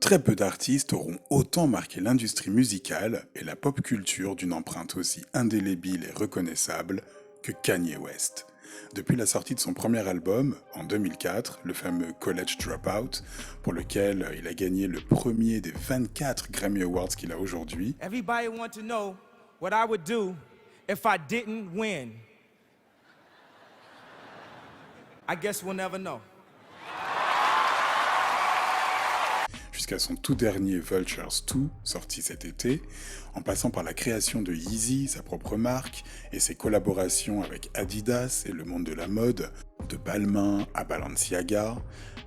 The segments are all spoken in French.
Très peu d'artistes auront autant marqué l'industrie musicale et la pop culture d'une empreinte aussi indélébile et reconnaissable que Kanye West. Depuis la sortie de son premier album, en 2004, le fameux College Dropout, pour lequel il a gagné le premier des 24 Grammy Awards qu'il a aujourd'hui, Everybody want to know what I would do if I didn't win. I guess we'll never know. jusqu'à son tout dernier Vultures 2, sorti cet été, en passant par la création de Yeezy, sa propre marque, et ses collaborations avec Adidas et le monde de la mode, de Balmain à Balenciaga,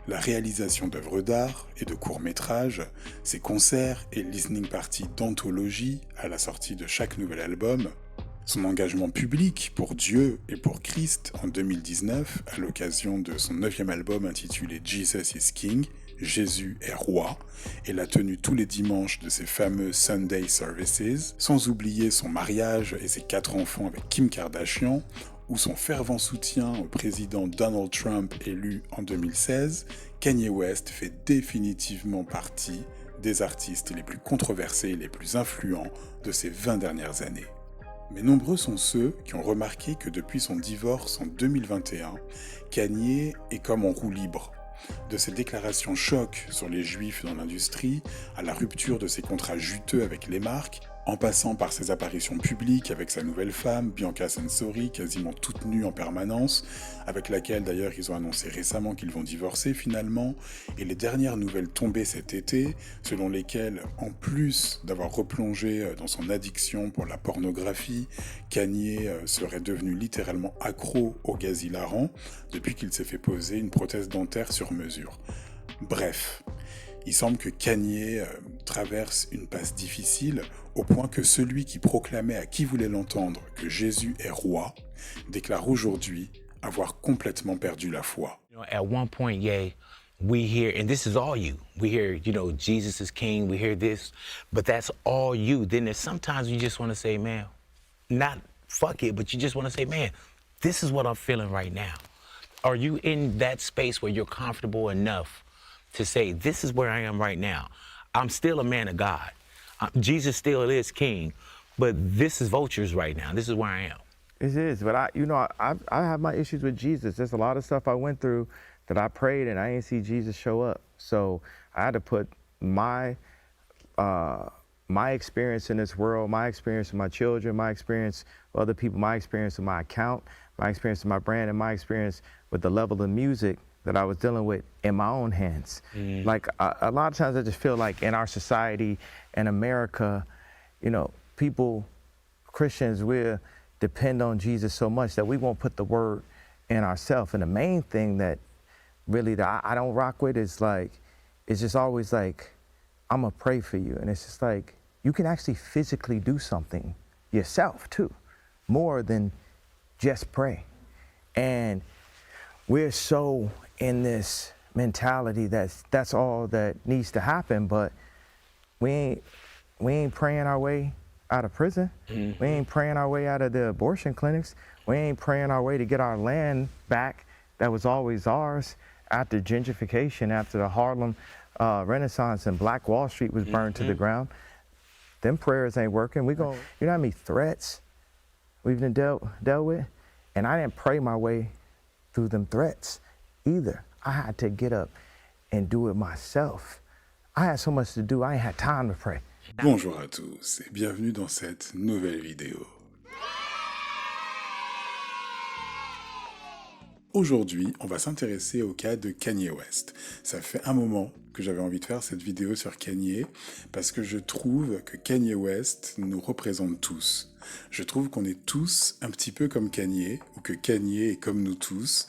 la réalisation d'œuvres d'art et de courts-métrages, ses concerts et listening parties d'anthologie à la sortie de chaque nouvel album, son engagement public pour Dieu et pour Christ en 2019 à l'occasion de son 9e album intitulé Jesus is King, Jésus est roi, et la tenue tous les dimanches de ses fameux Sunday Services, sans oublier son mariage et ses 4 enfants avec Kim Kardashian, ou son fervent soutien au président Donald Trump élu en 2016, Kanye West fait définitivement partie des artistes les plus controversés et les plus influents de ces 20 dernières années. Mais nombreux sont ceux qui ont remarqué que depuis son divorce en 2021, Kanye est comme en roue libre. De ses déclarations choc sur les juifs dans l'industrie, à la rupture de ses contrats juteux avec les marques, en passant par ses apparitions publiques avec sa nouvelle femme, Bianca Censori, quasiment toute nue en permanence, avec laquelle d'ailleurs ils ont annoncé récemment qu'ils vont divorcer finalement, et les dernières nouvelles tombées cet été, selon lesquelles, en plus d'avoir replongé dans son addiction pour la pornographie, Kanye serait devenu littéralement accro au gaz hilarant depuis qu'il s'est fait poser une prothèse dentaire sur mesure. Bref, il semble que Kanye traverse une passe difficile au point que celui qui proclamait à qui voulait l'entendre que Jésus est roi déclare aujourd'hui avoir complètement perdu la foi. At one point, yeah, we hear, and this is all you. We hear, Jesus is king. We hear this, but that's all you. Then there's sometimes you just want to say, man, not fuck it, but you just want to say, man, this is what I'm feeling right now. Are you in that space where you're comfortable enough to say, this is where I am right now? I'm still a man of God. Jesus still is king, but this is vultures right now. This is where I am. It is, but I have my issues with Jesus. There's a lot of stuff I went through that I prayed and I didn't see Jesus show up. So I had to put my experience in this world, my experience with my children, my experience with other people, my experience with my account, my experience with my brand, and my experience with the level of music that I was dealing with in my own hands. Like a lot of times I just feel like in our society in America, people, Christians, we're depend on Jesus so much that we won't put the word in ourselves. And the main thing that really that I don't rock with is like, it's just always like, I'm gonna pray for you. And it's just like, you can actually physically do something yourself too, more than just pray. And we're so in this mentality that's all that needs to happen, but we ain't praying our way out of prison. Mm-hmm. We ain't praying our way out of the abortion clinics. We ain't praying our way to get our land back that was always ours after gentrification, after the Harlem Renaissance and Black Wall Street was burned to the ground. Them prayers ain't working. You know how many threats we've been dealt with? And I didn't pray my way through them threats either. I had to get up and do it myself. I had so much to do, I ain't had time to pray. Bonjour à tous et bienvenue dans cette nouvelle vidéo. Aujourd'hui, on va s'intéresser au cas de Kanye West. Ça fait un moment que j'avais envie de faire cette vidéo sur Kanye parce que je trouve que Kanye West nous représente tous. Je trouve qu'on est tous un petit peu comme Kanye, ou que Kanye est comme nous tous,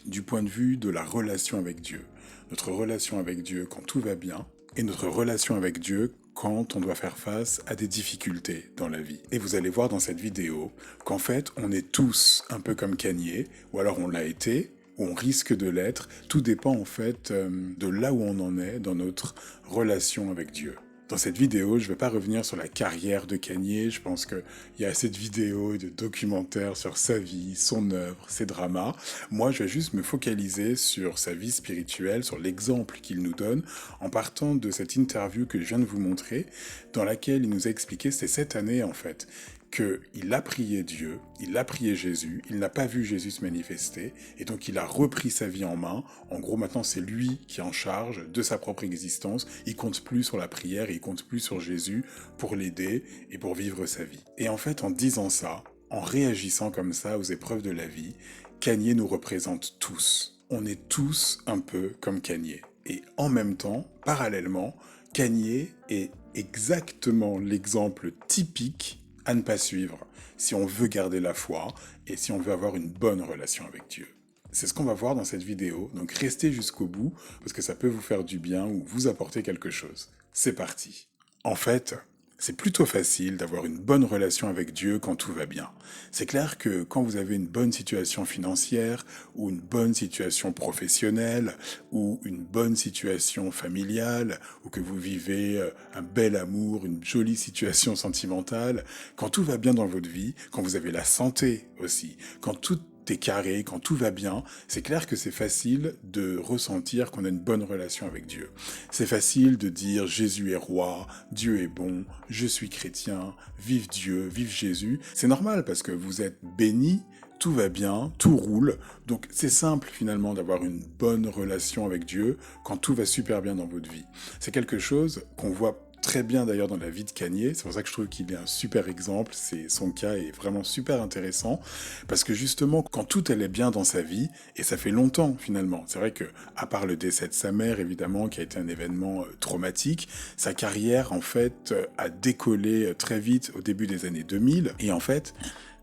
du point de vue de la relation avec Dieu. Notre relation avec Dieu quand tout va bien, et notre relation avec Dieu quand on doit faire face à des difficultés dans la vie. Et vous allez voir dans cette vidéo qu'en fait, on est tous un peu comme Kanye, ou alors on l'a été, ou on risque de l'être. Tout dépend en fait de là où on en est dans notre relation avec Dieu. Dans cette vidéo, je ne vais pas revenir sur la carrière de Kanye, je pense qu'il y a assez de vidéos et de documentaires sur sa vie, son œuvre, ses dramas. Moi, je vais juste me focaliser sur sa vie spirituelle, sur l'exemple qu'il nous donne, en partant de cette interview que je viens de vous montrer, dans laquelle il nous a expliqué, c'est cette année en fait, qu'il a prié Dieu, il a prié Jésus, il n'a pas vu Jésus se manifester, et donc il a repris sa vie en main. En gros, maintenant, c'est lui qui est en charge de sa propre existence. Il compte plus sur la prière, il compte plus sur Jésus pour l'aider et pour vivre sa vie. Et en fait, en disant ça, en réagissant comme ça aux épreuves de la vie, Kanye nous représente tous. On est tous un peu comme Kanye. Et en même temps, parallèlement, Kanye est exactement l'exemple typique à ne pas suivre si on veut garder la foi et si on veut avoir une bonne relation avec Dieu. C'est ce qu'on va voir dans cette vidéo, donc restez jusqu'au bout parce que ça peut vous faire du bien ou vous apporter quelque chose. C'est parti. En fait, c'est plutôt facile d'avoir une bonne relation avec Dieu quand tout va bien. C'est clair que quand vous avez une bonne situation financière, ou une bonne situation professionnelle, ou une bonne situation familiale, ou que vous vivez un bel amour, une jolie situation sentimentale, quand tout va bien dans votre vie, quand vous avez la santé aussi, quand tout est carré, quand tout va bien, c'est clair que c'est facile de ressentir qu'on a une bonne relation avec Dieu. C'est facile de dire Jésus est roi, Dieu est bon, je suis chrétien, vive Dieu, vive Jésus. C'est normal parce que vous êtes béni, tout va bien, tout roule. Donc c'est simple finalement d'avoir une bonne relation avec Dieu quand tout va super bien dans votre vie. C'est quelque chose qu'on voit très bien d'ailleurs dans la vie de Kanye, c'est pour ça que je trouve qu'il est un super exemple, son cas est vraiment super intéressant, parce que justement, quand tout allait bien dans sa vie, et ça fait longtemps finalement, c'est vrai que, à part le décès de sa mère évidemment, qui a été un événement traumatique, sa carrière en fait a décollé très vite au début des années 2000, et en fait,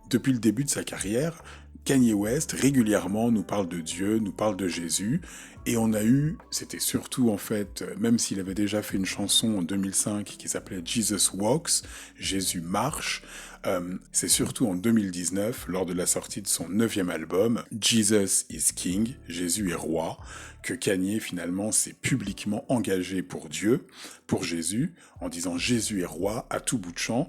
depuis le début de sa carrière, Kanye West régulièrement nous parle de Dieu, nous parle de Jésus, et on a eu, c'était surtout en fait, même s'il avait déjà fait une chanson en 2005 qui s'appelait Jesus Walks, Jésus marche, c'est surtout en 2019, lors de la sortie de son 9e album, Jesus is King, Jésus est roi, que Kanye finalement s'est publiquement engagé pour Dieu, pour Jésus, en disant Jésus est roi à tout bout de champ,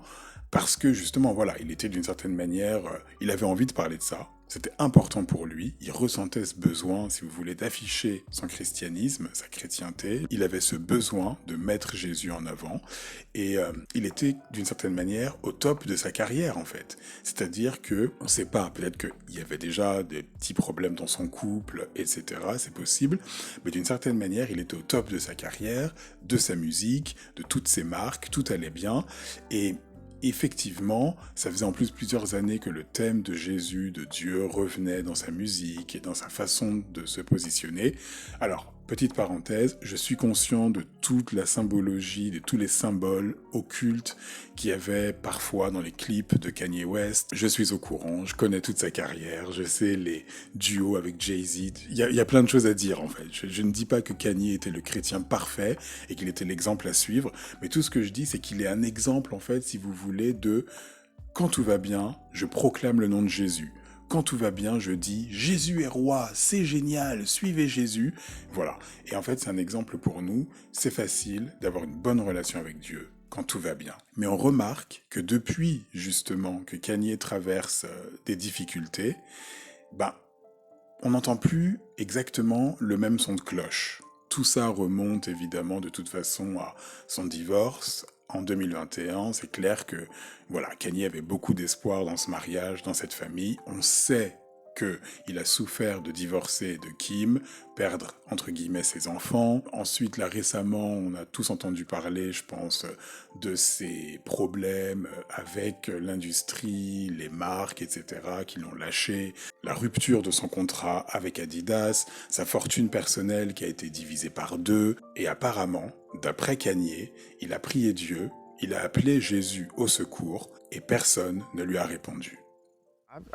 parce que justement, voilà, il était d'une certaine manière, il avait envie de parler de ça. C'était important pour lui. Il ressentait ce besoin, si vous voulez, d'afficher son christianisme, sa chrétienté. Il avait ce besoin de mettre Jésus en avant. Et il était, d'une certaine manière, au top de sa carrière, en fait. C'est-à-dire que, on ne sait pas, peut-être qu'il y avait déjà des petits problèmes dans son couple, etc. C'est possible. Mais d'une certaine manière, il était au top de sa carrière, de sa musique, de toutes ses marques. Tout allait bien. Et effectivement, ça faisait en plus plusieurs années que le thème de Jésus, de Dieu, revenait dans sa musique et dans sa façon de se positionner. Alors, petite parenthèse, je suis conscient de toute la symbologie, de tous les symboles occultes qu'il y avait parfois dans les clips de Kanye West. Je suis au courant, je connais toute sa carrière, je sais les duos avec Jay-Z. Il y a plein de choses à dire en fait. Je ne dis pas que Kanye était le chrétien parfait et qu'il était l'exemple à suivre, mais tout ce que je dis, c'est qu'il est un exemple en fait, si vous voulez, de quand tout va bien, je proclame le nom de Jésus. Quand tout va bien, je dis « Jésus est roi, c'est génial, suivez Jésus ». Voilà. Et en fait, c'est un exemple pour nous. C'est facile d'avoir une bonne relation avec Dieu quand tout va bien. Mais on remarque que depuis, justement, que Kanye traverse des difficultés, on n'entend plus exactement le même son de cloche. Tout ça remonte évidemment de toute façon à son divorce, en 2021, c'est clair que voilà, Kanye avait beaucoup d'espoir dans ce mariage, dans cette famille. On sait qu'il a souffert de divorcer de Kim, perdre entre guillemets ses enfants. Ensuite, là récemment, on a tous entendu parler, je pense, de ses problèmes avec l'industrie, les marques, etc., qui l'ont lâché, la rupture de son contrat avec Adidas, sa fortune personnelle qui a été divisée par 2, et apparemment, d'après Kanye, il a prié Dieu, il a appelé Jésus au secours, et personne ne lui a répondu.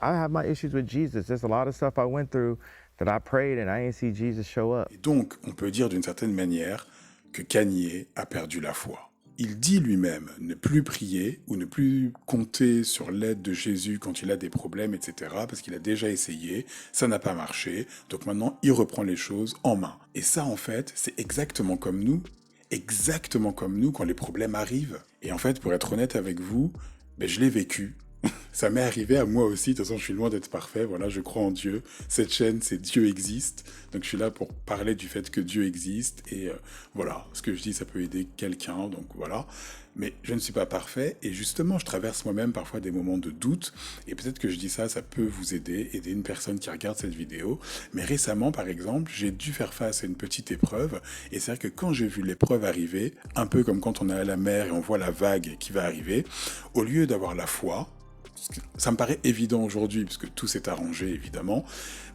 I have my issues with Jesus. There's a lot of stuff I went through that I prayed and I didn't see Jesus show up. Et donc, on peut dire d'une certaine manière que Kanye a perdu la foi. Il dit lui-même ne plus prier ou ne plus compter sur l'aide de Jésus quand il a des problèmes, etc. parce qu'il a déjà essayé, ça n'a pas marché, donc maintenant il reprend les choses en main. Et ça, en fait, c'est exactement comme nous, exactement comme nous quand les problèmes arrivent. Et en fait, pour être honnête avec vous, ben, je l'ai vécu. Ça m'est arrivé à moi aussi, de toute façon je suis loin d'être parfait, voilà, je crois en Dieu. Cette chaîne, c'est Dieu existe, donc je suis là pour parler du fait que Dieu existe, et voilà, ce que je dis, ça peut aider quelqu'un, donc voilà. Mais je ne suis pas parfait, et justement, je traverse moi-même parfois des moments de doute, et peut-être que je dis ça, ça peut vous aider une personne qui regarde cette vidéo. Mais récemment, par exemple, j'ai dû faire face à une petite épreuve, et c'est vrai que quand j'ai vu l'épreuve arriver, un peu comme quand on est à la mer et on voit la vague qui va arriver, au lieu d'avoir la foi, ça me paraît évident aujourd'hui, puisque tout s'est arrangé, évidemment.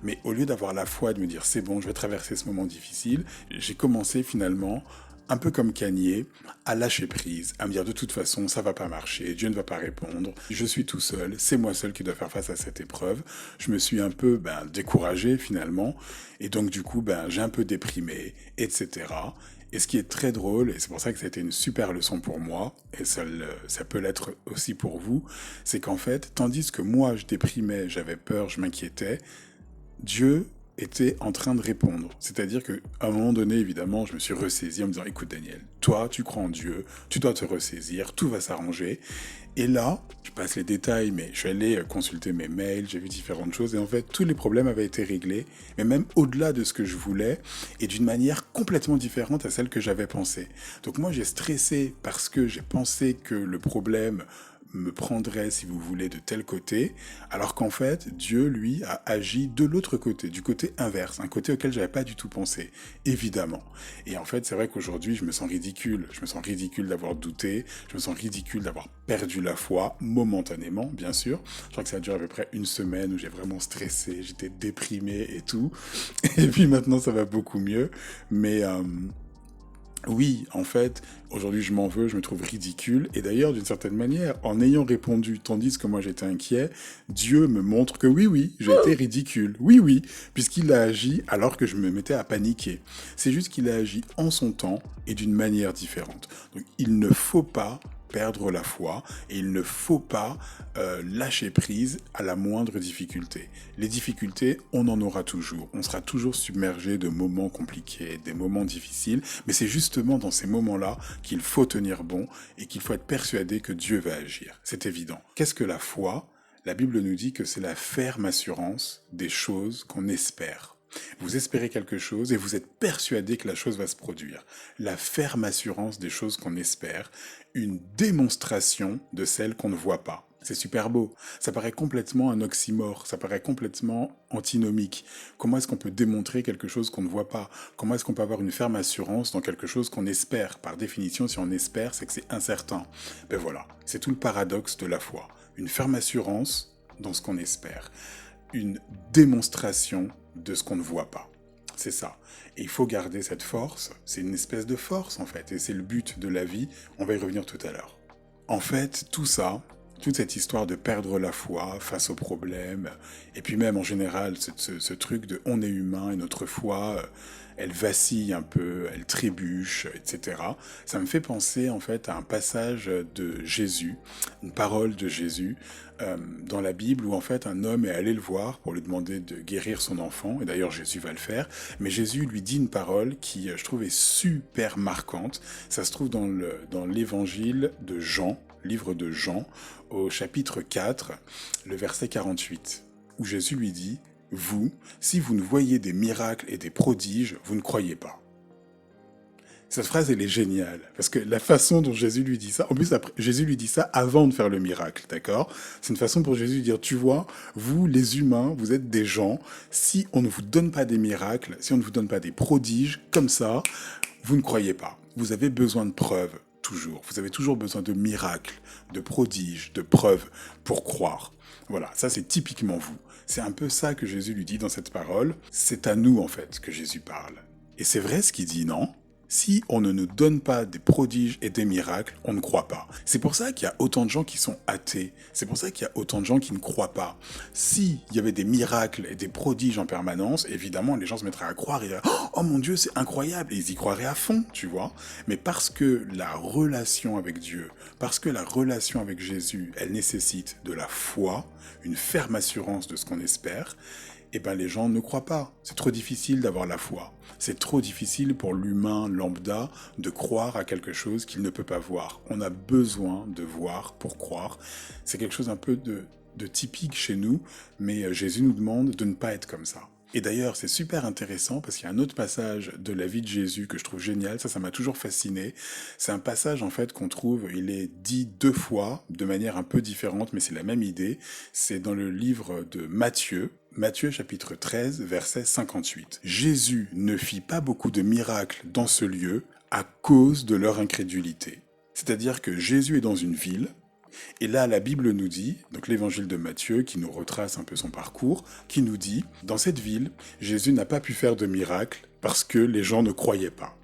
Mais au lieu d'avoir la foi de me dire, c'est bon, je vais traverser ce moment difficile, j'ai commencé finalement, un peu comme Kanye, à lâcher prise, à me dire, de toute façon, ça va pas marcher, Dieu ne va pas répondre, je suis tout seul, c'est moi seul qui dois faire face à cette épreuve. Je me suis un peu découragé, finalement. Et donc, du coup, j'ai un peu déprimé, etc. Et ce qui est très drôle, et c'est pour ça que ça a été une super leçon pour moi, et ça peut l'être aussi pour vous, c'est qu'en fait, tandis que moi je déprimais, j'avais peur, je m'inquiétais, Dieu était en train de répondre. C'est-à-dire qu'à un moment donné, évidemment, je me suis ressaisi en me disant, écoute Daniel, toi tu crois en Dieu, tu dois te ressaisir, tout va s'arranger. Et là, je passe les détails, mais je suis allé consulter mes mails, j'ai vu différentes choses, et en fait, tous les problèmes avaient été réglés, mais même au-delà de ce que je voulais, et d'une manière complètement différente à celle que j'avais pensée. Donc moi, j'ai stressé parce que j'ai pensé que le problème me prendrait, si vous voulez, de tel côté, alors qu'en fait, Dieu, lui, a agi de l'autre côté, du côté inverse, un côté auquel j'avais pas du tout pensé, évidemment. Et en fait, c'est vrai qu'aujourd'hui, je me sens ridicule d'avoir douté, je me sens ridicule d'avoir perdu la foi, momentanément, bien sûr. Je crois que ça a duré à peu près une semaine où j'ai vraiment stressé, j'étais déprimé et tout, et puis maintenant, ça va beaucoup mieux, mais... Oui, en fait, aujourd'hui je m'en veux, je me trouve ridicule, et d'ailleurs d'une certaine manière, en ayant répondu, tandis que moi j'étais inquiet, Dieu me montre que oui, j'ai été ridicule, oui, puisqu'il a agi alors que je me mettais à paniquer. C'est juste qu'il a agi en son temps et d'une manière différente. Donc il ne faut pas perdre la foi et il ne faut pas lâcher prise à la moindre difficulté. Les difficultés, on en aura toujours. On sera toujours submergé de moments compliqués, des moments difficiles, mais c'est justement dans ces moments-là qu'il faut tenir bon et qu'il faut être persuadé que Dieu va agir. C'est évident. Qu'est-ce que la foi ? La Bible nous dit que c'est la ferme assurance des choses qu'on espère. Vous espérez quelque chose et vous êtes persuadé que la chose va se produire. La ferme assurance des choses qu'on espère, une démonstration de celles qu'on ne voit pas. C'est super beau. Ça paraît complètement un oxymore, ça paraît complètement antinomique. Comment est-ce qu'on peut démontrer quelque chose qu'on ne voit pas ? Comment est-ce qu'on peut avoir une ferme assurance dans quelque chose qu'on espère ? Par définition, si on espère, c'est que c'est incertain. Ben voilà, c'est tout le paradoxe de la foi. Une ferme assurance dans ce qu'on espère. Une démonstration de ce qu'on ne voit pas. C'est ça. Et il faut garder cette force. C'est une espèce de force, en fait. Et c'est le but de la vie. On va y revenir tout à l'heure. En fait, tout ça, toute cette histoire de perdre la foi face aux problèmes, et puis même en général, ce truc de on est humain et notre foi, elle vacille un peu, elle trébuche, etc. Ça me fait penser en fait à un passage de Jésus, une parole de Jésus, dans la Bible où en fait un homme est allé le voir pour lui demander de guérir son enfant, et d'ailleurs Jésus va le faire, mais Jésus lui dit une parole qui je trouve est super marquante. Ça se trouve dans l'évangile de Jean, livre de Jean, au chapitre 4, le verset 48, où Jésus lui dit « Vous, si vous ne voyez des miracles et des prodiges, vous ne croyez pas. » Cette phrase, elle est géniale, parce que la façon dont Jésus lui dit ça, en plus, Jésus lui dit ça avant de faire le miracle, d'accord ? C'est une façon pour Jésus de dire, tu vois, vous, les humains, vous êtes des gens, si on ne vous donne pas des miracles, si on ne vous donne pas des prodiges, comme ça, vous ne croyez pas. Vous avez besoin de preuves, toujours. Vous avez toujours besoin de miracles, de prodiges, de preuves pour croire. Voilà, ça c'est typiquement vous. C'est un peu ça que Jésus lui dit dans cette parole. C'est à nous, en fait, que Jésus parle. Et c'est vrai ce qu'il dit, non ? Si on ne nous donne pas des prodiges et des miracles, on ne croit pas. C'est pour ça qu'il y a autant de gens qui sont athées. C'est pour ça qu'il y a autant de gens qui ne croient pas. S'il y avait des miracles et des prodiges en permanence, évidemment, les gens se mettraient à croire et diraient « Oh mon Dieu, c'est incroyable !» Et ils y croiraient à fond, tu vois. Mais parce que la relation avec Dieu, parce que la relation avec Jésus, elle nécessite de la foi, une ferme assurance de ce qu'on espère, eh ben les gens ne croient pas. C'est trop difficile d'avoir la foi. C'est trop difficile pour l'humain lambda de croire à quelque chose qu'il ne peut pas voir. On a besoin de voir pour croire. C'est quelque chose un peu de typique chez nous, mais Jésus nous demande de ne pas être comme ça. Et d'ailleurs, c'est super intéressant parce qu'il y a un autre passage de la vie de Jésus que je trouve génial, ça m'a toujours fasciné. C'est un passage en fait qu'on trouve, il est dit 2 fois, de manière un peu différente, mais c'est la même idée. C'est dans le livre de Matthieu, Matthieu chapitre 13, verset 58. Jésus ne fit pas beaucoup de miracles dans ce lieu à cause de leur incrédulité. C'est-à-dire que Jésus est dans une ville, et là, la Bible nous dit, donc l'évangile de Matthieu, qui nous retrace un peu son parcours, qui nous dit, dans cette ville, Jésus n'a pas pu faire de miracles parce que les gens ne croyaient pas.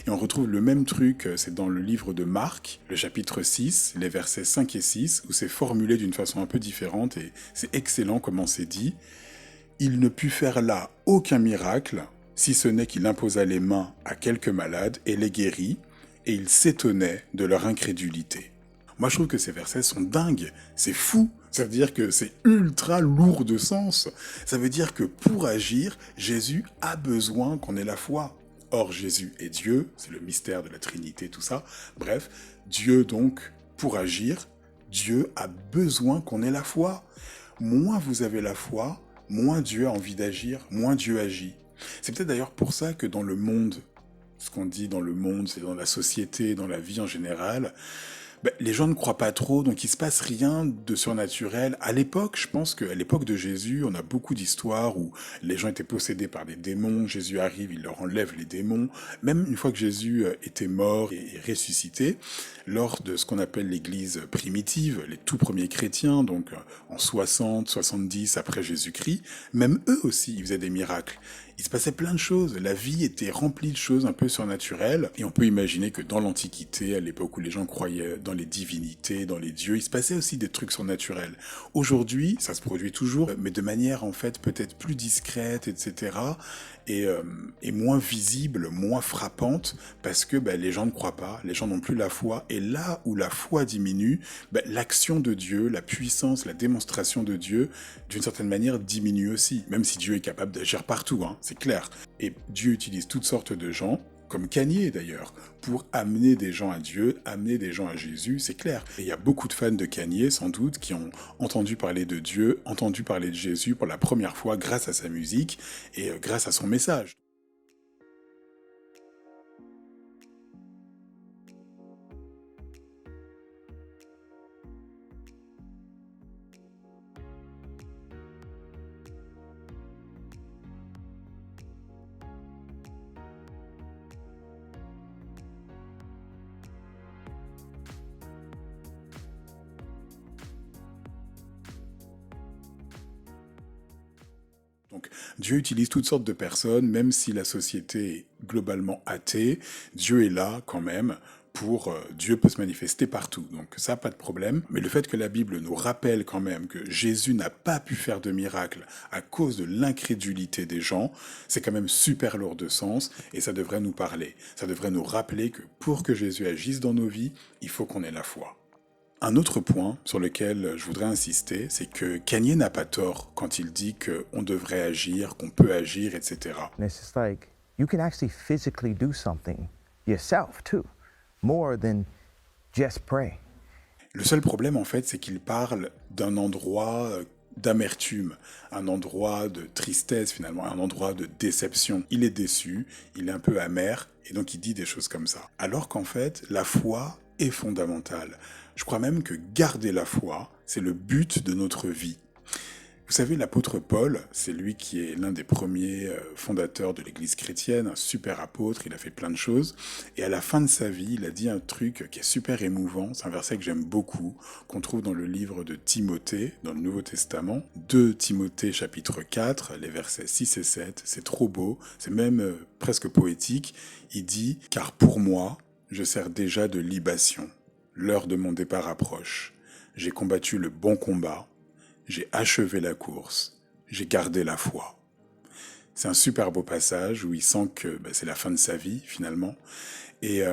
Et on retrouve le même truc, c'est dans le livre de Marc, le chapitre 6, les versets 5 et 6, où c'est formulé d'une façon un peu différente, et c'est excellent comment c'est dit. Il ne put faire là aucun miracle, si ce n'est qu'il imposa les mains à quelques malades et les guérit, et il s'étonnait de leur incrédulité. Moi, je trouve que ces versets sont dingues, c'est fou. Ça veut dire que c'est ultra lourd de sens. Ça veut dire que pour agir, Jésus a besoin qu'on ait la foi. Or, Jésus est Dieu, c'est le mystère de la Trinité, tout ça. Bref, Dieu donc, pour agir, Dieu a besoin qu'on ait la foi. Moins vous avez la foi, moins Dieu a envie d'agir, moins Dieu agit. C'est peut-être d'ailleurs pour ça que dans le monde, ce qu'on dit dans le monde, c'est dans la société, dans la vie en général, les gens ne croient pas trop, donc il se passe rien de surnaturel. À l'époque, je pense qu'à l'époque de Jésus, on a beaucoup d'histoires où les gens étaient possédés par des démons, Jésus arrive, il leur enlève les démons. Même une fois que Jésus était mort et ressuscité, lors de ce qu'on appelle l'église primitive, les tout premiers chrétiens, donc en 60, 70 après Jésus-Christ, même eux aussi, ils faisaient des miracles. Il se passait plein de choses, la vie était remplie de choses un peu surnaturelles, et on peut imaginer que dans l'Antiquité, à l'époque où les gens croyaient dans les divinités, dans les dieux, il se passait aussi des trucs surnaturels. Aujourd'hui, ça se produit toujours, mais de manière en fait peut-être plus discrète, etc., et moins visible, moins frappante, parce que les gens ne croient pas, les gens n'ont plus la foi, et là où la foi diminue, l'action de Dieu, la puissance, la démonstration de Dieu, d'une certaine manière, diminue aussi, même si Dieu est capable d'agir partout, hein, c'est clair. Et Dieu utilise toutes sortes de gens, comme Kanye d'ailleurs, pour amener des gens à Dieu, amener des gens à Jésus, c'est clair. Et il y a beaucoup de fans de Kanye, sans doute, qui ont entendu parler de Dieu, entendu parler de Jésus pour la première fois grâce à sa musique et grâce à son message. Donc Dieu utilise toutes sortes de personnes, même si la société est globalement athée, Dieu est là quand même Dieu peut se manifester partout, donc ça pas de problème. Mais le fait que la Bible nous rappelle quand même que Jésus n'a pas pu faire de miracle à cause de l'incrédulité des gens, c'est quand même super lourd de sens et ça devrait nous parler. Ça devrait nous rappeler que pour que Jésus agisse dans nos vies, il faut qu'on ait la foi. Un autre point sur lequel je voudrais insister, c'est que Kanye n'a pas tort quand il dit qu'on devrait agir, qu'on peut agir, etc. And it's just like, you can actually physically do something yourself too, more than just pray. Le seul problème, en fait, c'est qu'il parle d'un endroit d'amertume, un endroit de tristesse finalement, un endroit de déception. Il est déçu, il est un peu amer, et donc il dit des choses comme ça. Alors qu'en fait, la foi est fondamentale. Je crois même que garder la foi, c'est le but de notre vie. Vous savez, l'apôtre Paul, c'est lui qui est l'un des premiers fondateurs de l'église chrétienne, un super apôtre, il a fait plein de choses. Et à la fin de sa vie, il a dit un truc qui est super émouvant, c'est un verset que j'aime beaucoup, qu'on trouve dans le livre de Timothée, dans le Nouveau Testament. 2 Timothée chapitre 4, les versets 6 et 7, c'est trop beau, c'est même presque poétique. Il dit « Car pour moi, je sers déjà de libation. L'heure de mon départ approche. J'ai combattu le bon combat. J'ai achevé la course. J'ai gardé la foi. » C'est un super beau passage où il sent que c'est la fin de sa vie, finalement. Et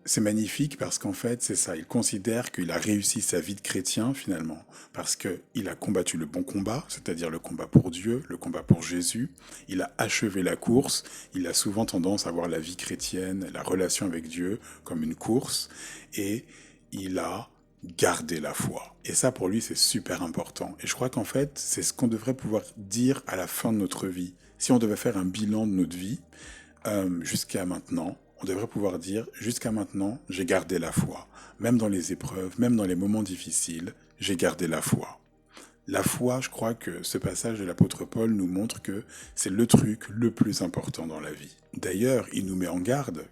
c'est magnifique parce qu'en fait, c'est ça. Il considère qu'il a réussi sa vie de chrétien finalement, parce qu'il a combattu le bon combat, c'est-à-dire le combat pour Dieu, le combat pour Jésus. Il a achevé la course. Il a souvent tendance à voir la vie chrétienne, la relation avec Dieu comme une course, et il a gardé la foi. Et ça, pour lui, c'est super important. Et je crois qu'en fait, c'est ce qu'on devrait pouvoir dire à la fin de notre vie. Si on devait faire un bilan de notre vie, jusqu'à maintenant, on devrait pouvoir dire, jusqu'à maintenant, j'ai gardé la foi. Même dans les épreuves, même dans les moments difficiles, j'ai gardé la foi. La foi, je crois que ce passage de l'apôtre Paul nous montre que c'est le truc le plus important dans la vie. D'ailleurs, il nous met en garde,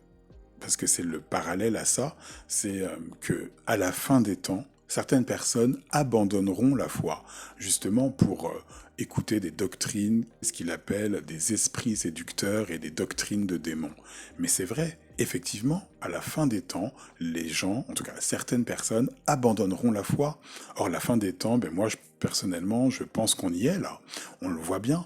parce que c'est le parallèle à ça, c'est que à la fin des temps, certaines personnes abandonneront la foi, justement pour écouter des doctrines, ce qu'il appelle des esprits séducteurs et des doctrines de démons. Mais c'est vrai, effectivement, à la fin des temps, les gens, en tout cas certaines personnes, abandonneront la foi. Or, la fin des temps, moi personnellement, je pense qu'on y est là. On le voit bien.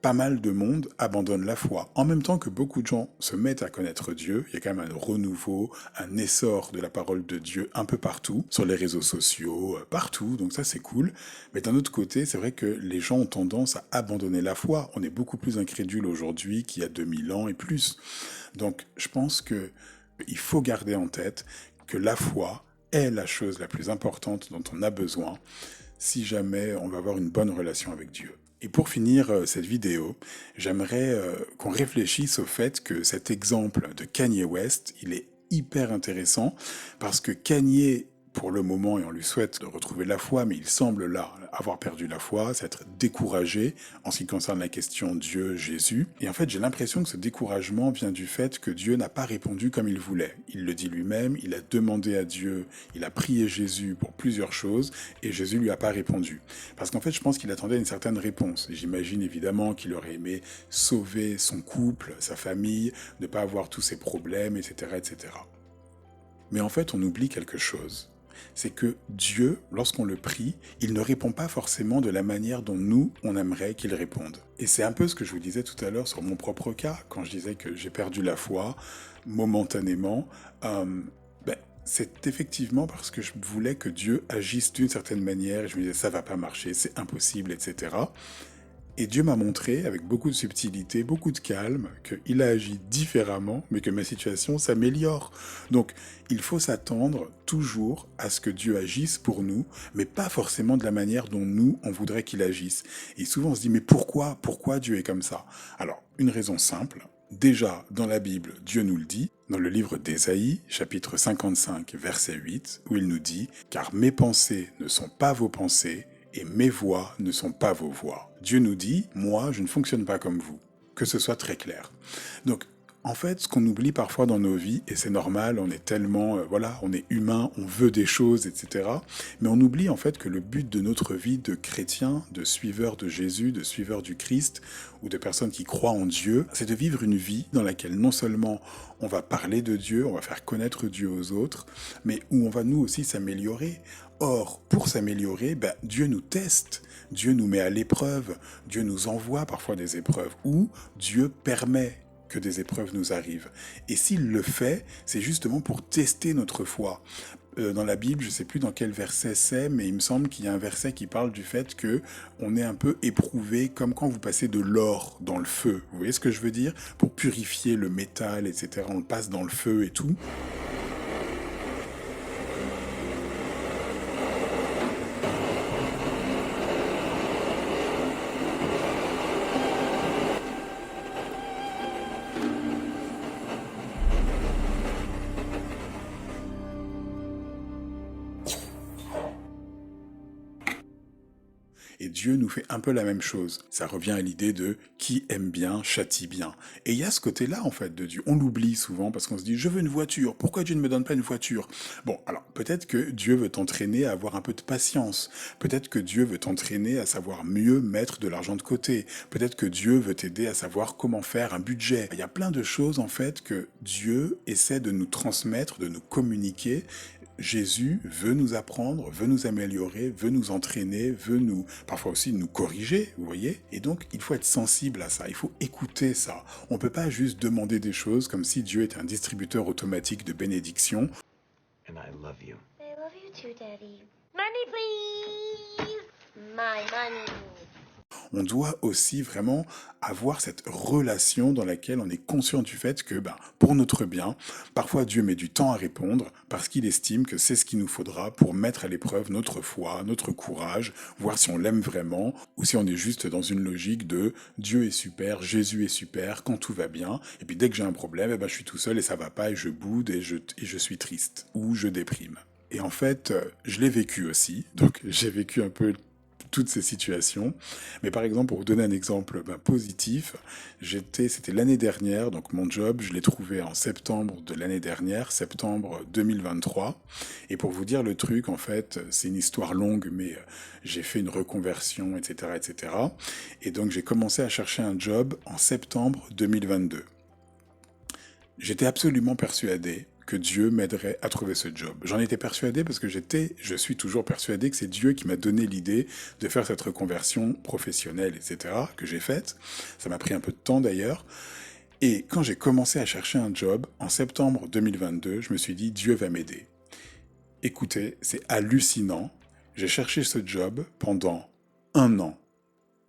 Pas mal de monde abandonne la foi. En même temps que beaucoup de gens se mettent à connaître Dieu, il y a quand même un renouveau, un essor de la parole de Dieu un peu partout, sur les réseaux sociaux, partout, donc ça c'est cool. Mais d'un autre côté, c'est vrai que les gens ont tendance à abandonner la foi. On est beaucoup plus incrédule aujourd'hui qu'il y a 2000 ans et plus. Donc je pense que il faut garder en tête que la foi est la chose la plus importante dont on a besoin si jamais on va avoir une bonne relation avec Dieu. Et pour finir cette vidéo, j'aimerais qu'on réfléchisse au fait que cet exemple de Kanye West, il est hyper intéressant parce que Kanye, pour le moment, et on lui souhaite de retrouver la foi, mais il semble là avoir perdu la foi, s'être découragé en ce qui concerne la question Dieu, Jésus. Et en fait, j'ai l'impression que ce découragement vient du fait que Dieu n'a pas répondu comme il voulait. Il le dit lui-même, il a demandé à Dieu, il a prié Jésus pour plusieurs choses, et Jésus lui a pas répondu. Parce qu'en fait, je pense qu'il attendait une certaine réponse. Et j'imagine évidemment qu'il aurait aimé sauver son couple, sa famille, ne pas avoir tous ses problèmes, etc., etc. Mais en fait, on oublie quelque chose. C'est que Dieu, lorsqu'on le prie, il ne répond pas forcément de la manière dont nous, on aimerait qu'il réponde. Et c'est un peu ce que je vous disais tout à l'heure sur mon propre cas, quand je disais que j'ai perdu la foi momentanément. C'est effectivement parce que je voulais que Dieu agisse d'une certaine manière, et je me disais ça va pas marcher, c'est impossible, etc. Et Dieu m'a montré, avec beaucoup de subtilité, beaucoup de calme, qu'il a agi différemment, mais que ma situation s'améliore. Donc, il faut s'attendre toujours à ce que Dieu agisse pour nous, mais pas forcément de la manière dont nous, on voudrait qu'il agisse. Et souvent, on se dit, mais pourquoi Dieu est comme ça? Alors, une raison simple. Déjà, dans la Bible, Dieu nous le dit, dans le livre d'Ésaïe, chapitre 55, verset 8, où il nous dit « Car mes pensées ne sont pas vos pensées, et mes voix ne sont pas vos voix. » Dieu nous dit, moi, je ne fonctionne pas comme vous. Que ce soit très clair. Donc, en fait, ce qu'on oublie parfois dans nos vies, et c'est normal, on est tellement, on est humain, on veut des choses, etc. Mais on oublie en fait que le but de notre vie de chrétien, de suiveur de Jésus, de suiveur du Christ, ou de personnes qui croient en Dieu, c'est de vivre une vie dans laquelle non seulement on va parler de Dieu, on va faire connaître Dieu aux autres, mais où on va nous aussi s'améliorer. Or, pour s'améliorer, Dieu nous teste, Dieu nous met à l'épreuve, Dieu nous envoie parfois des épreuves, ou Dieu permet que des épreuves nous arrivent. Et s'il le fait, c'est justement pour tester notre foi. Dans la Bible, je ne sais plus dans quel verset c'est, mais il me semble qu'il y a un verset qui parle du fait que on est un peu éprouvé, comme quand vous passez de l'or dans le feu. Vous voyez ce que je veux dire? Pour purifier le métal, etc. On le passe dans le feu et tout. Et Dieu nous fait un peu la même chose. Ça revient à l'idée de qui aime bien, châtie bien. Et il y a ce côté-là, en fait, de Dieu. On l'oublie souvent parce qu'on se dit, je veux une voiture. Pourquoi Dieu ne me donne pas une voiture? Bon, alors, peut-être que Dieu veut t'entraîner à avoir un peu de patience. Peut-être que Dieu veut t'entraîner à savoir mieux mettre de l'argent de côté. Peut-être que Dieu veut t'aider à savoir comment faire un budget. Il y a plein de choses, en fait, que Dieu essaie de nous transmettre, de nous communiquer, Jésus veut nous apprendre, veut nous améliorer, veut nous entraîner, veut nous, parfois aussi nous corriger, vous voyez. Et donc, il faut être sensible à ça, il faut écouter ça. On ne peut pas juste demander des choses comme si Dieu était un distributeur automatique de bénédictions. And I love you. I love you too, Daddy. Money, please! My money. On doit aussi vraiment avoir cette relation dans laquelle on est conscient du fait que, pour notre bien, parfois Dieu met du temps à répondre parce qu'il estime que c'est ce qu'il nous faudra pour mettre à l'épreuve notre foi, notre courage, voir si on l'aime vraiment ou si on est juste dans une logique de Dieu est super, Jésus est super, quand tout va bien, et puis dès que j'ai un problème, je suis tout seul et ça va pas et je boude et je suis triste ou je déprime. Et en fait, je l'ai vécu aussi, donc j'ai vécu un peu toutes ces situations. Mais par exemple, pour vous donner un exemple positif, c'était l'année dernière, donc mon job, je l'ai trouvé en septembre de l'année dernière, septembre 2023. Et pour vous dire le truc, en fait, c'est une histoire longue, mais j'ai fait une reconversion, etc., etc. Et donc j'ai commencé à chercher un job en septembre 2022. J'étais absolument persuadé que Dieu m'aiderait à trouver ce job. J'en étais persuadé parce que je suis toujours persuadé que c'est Dieu qui m'a donné l'idée de faire cette reconversion professionnelle, etc., que j'ai faite. Ça m'a pris un peu de temps d'ailleurs. Et quand j'ai commencé à chercher un job, en septembre 2022, je me suis dit, Dieu va m'aider. Écoutez, c'est hallucinant. J'ai cherché ce job pendant 1 an.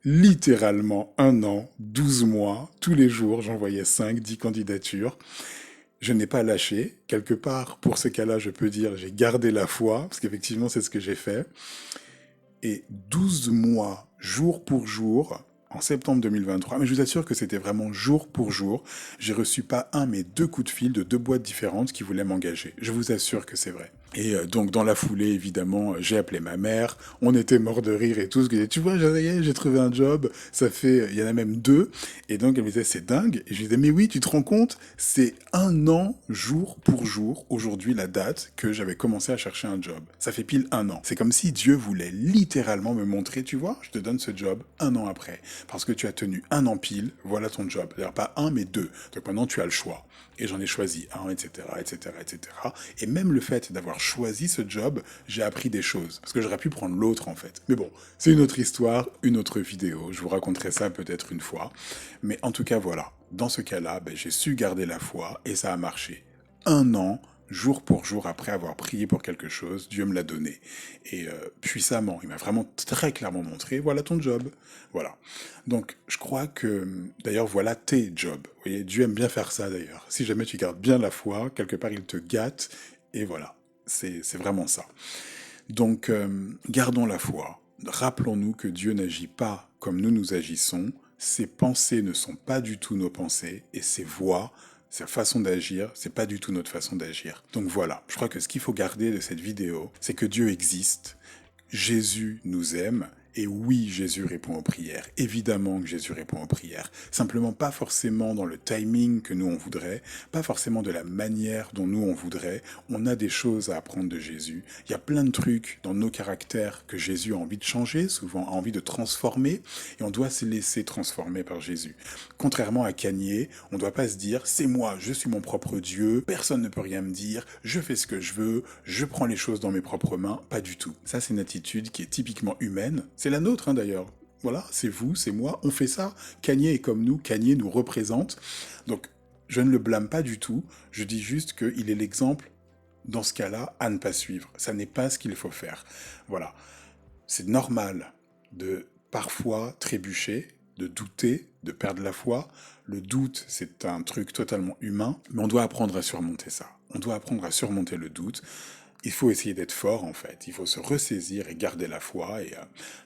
Littéralement 1 an, 12 mois, tous les jours, j'envoyais 5, 10 candidatures. Je n'ai pas lâché. Quelque part, pour ce cas-là, je peux dire j'ai gardé la foi, parce qu'effectivement, c'est ce que j'ai fait. Et 12 mois, jour pour jour, en septembre 2023, mais je vous assure que c'était vraiment jour pour jour, j'ai reçu pas 1, mais 2 coups de fil de 2 boîtes différentes qui voulaient m'engager. Je vous assure que c'est vrai. Et donc, dans la foulée, évidemment, j'ai appelé ma mère. On était morts de rire et tout. Parce que tu vois, j'ai trouvé un job. Ça fait, il y en a même 2. Et donc, elle me disait, c'est dingue. Et je lui disais, mais oui, tu te rends compte? C'est 1 an, jour pour jour, aujourd'hui, la date que j'avais commencé à chercher un job. Ça fait pile 1 an. C'est comme si Dieu voulait littéralement me montrer, tu vois, je te donne ce job 1 an après. Parce que tu as tenu 1 an pile, voilà ton job. D'ailleurs, pas 1, mais 2. Donc maintenant, tu as le choix. Et j'en ai choisi 1, etc., etc., etc. Et même le fait d'avoir choisi ce job, j'ai appris des choses. Parce que j'aurais pu prendre l'autre, en fait. Mais bon, c'est une autre histoire, une autre vidéo. Je vous raconterai ça peut-être une fois. Mais en tout cas, voilà. Dans ce cas-là, j'ai su garder la foi et ça a marché. 1 an, jour pour jour, après avoir prié pour quelque chose, Dieu me l'a donné. Et puissamment, il m'a vraiment très clairement montré, voilà ton job. Voilà. Donc, je crois que, d'ailleurs, voilà tes jobs. Vous voyez, Dieu aime bien faire ça, d'ailleurs. Si jamais tu gardes bien la foi, quelque part, il te gâte. Et voilà. C'est vraiment ça. Donc, gardons la foi. Rappelons-nous que Dieu n'agit pas comme nous agissons. Ses pensées ne sont pas du tout nos pensées. Et ses voix, sa façon d'agir, c'est pas du tout notre façon d'agir. Donc voilà, je crois que ce qu'il faut garder de cette vidéo, c'est que Dieu existe, Jésus nous aime, et oui, Jésus répond aux prières. Évidemment que Jésus répond aux prières. Simplement pas forcément dans le timing que nous on voudrait, pas forcément de la manière dont nous on voudrait. On a des choses à apprendre de Jésus. Il y a plein de trucs dans nos caractères que Jésus a envie de changer, souvent a envie de transformer, et on doit se laisser transformer par Jésus. Contrairement à Kanye, on ne doit pas se dire c'est moi, je suis mon propre Dieu, personne ne peut rien me dire, je fais ce que je veux, je prends les choses dans mes propres mains. Pas du tout. Ça, c'est une attitude qui est typiquement humaine. C'est la nôtre, d'ailleurs. Voilà, c'est vous, c'est moi, on fait ça. Kanye est comme nous, Kanye nous représente. Donc, je ne le blâme pas du tout, je dis juste qu'il est l'exemple, dans ce cas-là, à ne pas suivre. Ça n'est pas ce qu'il faut faire. Voilà. C'est normal de parfois trébucher, de douter, de perdre la foi. Le doute, c'est un truc totalement humain, mais on doit apprendre à surmonter ça. On doit apprendre à surmonter le doute. Il faut essayer d'être fort, en fait. Il faut se ressaisir et garder la foi. Et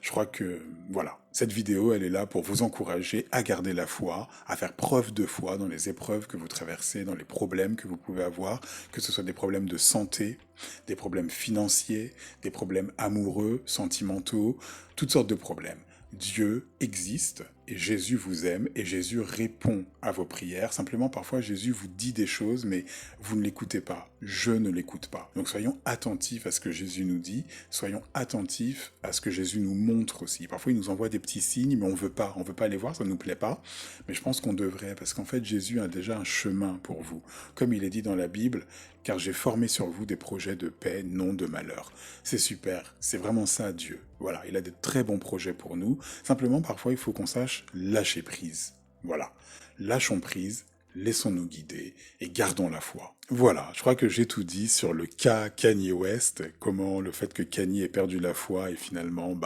je crois que, voilà, cette vidéo, elle est là pour vous encourager à garder la foi, à faire preuve de foi dans les épreuves que vous traversez, dans les problèmes que vous pouvez avoir, que ce soit des problèmes de santé, des problèmes financiers, des problèmes amoureux, sentimentaux, toutes sortes de problèmes. Dieu existe et Jésus vous aime et Jésus répond à vos prières. Simplement, parfois, Jésus vous dit des choses, mais vous ne l'écoutez pas. Je ne l'écoute pas. Donc, soyons attentifs à ce que Jésus nous dit. Soyons attentifs à ce que Jésus nous montre aussi. Parfois, il nous envoie des petits signes, mais on veut pas. On veut pas les voir, ça ne nous plaît pas. Mais je pense qu'on devrait, parce qu'en fait, Jésus a déjà un chemin pour vous. Comme il est dit dans la Bible, car j'ai formé sur vous des projets de paix, non de malheur. C'est super. C'est vraiment ça, Dieu. Voilà, il a de très bons projets pour nous. Simplement, parfois, il faut qu'on sache lâcher prise. Voilà. Lâchons prise, laissons-nous guider et gardons la foi. Voilà, je crois que j'ai tout dit sur le cas Kanye West, comment le fait que Kanye ait perdu la foi est finalement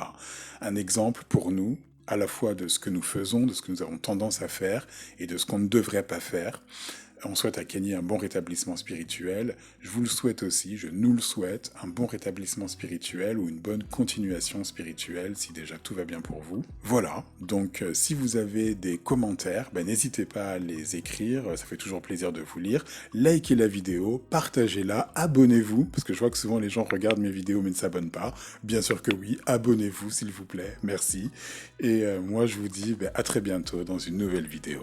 un exemple pour nous, à la fois de ce que nous faisons, de ce que nous avons tendance à faire et de ce qu'on ne devrait pas faire. On souhaite à Kanye un bon rétablissement spirituel. Je vous le souhaite aussi, je nous le souhaite, un bon rétablissement spirituel ou une bonne continuation spirituelle si déjà tout va bien pour vous. Voilà, donc si vous avez des commentaires, n'hésitez pas à les écrire, ça fait toujours plaisir de vous lire. Likez la vidéo, partagez-la, abonnez-vous, parce que je vois que souvent les gens regardent mes vidéos mais ne s'abonnent pas. Bien sûr que oui, abonnez-vous s'il vous plaît, merci. Et moi je vous dis à très bientôt dans une nouvelle vidéo.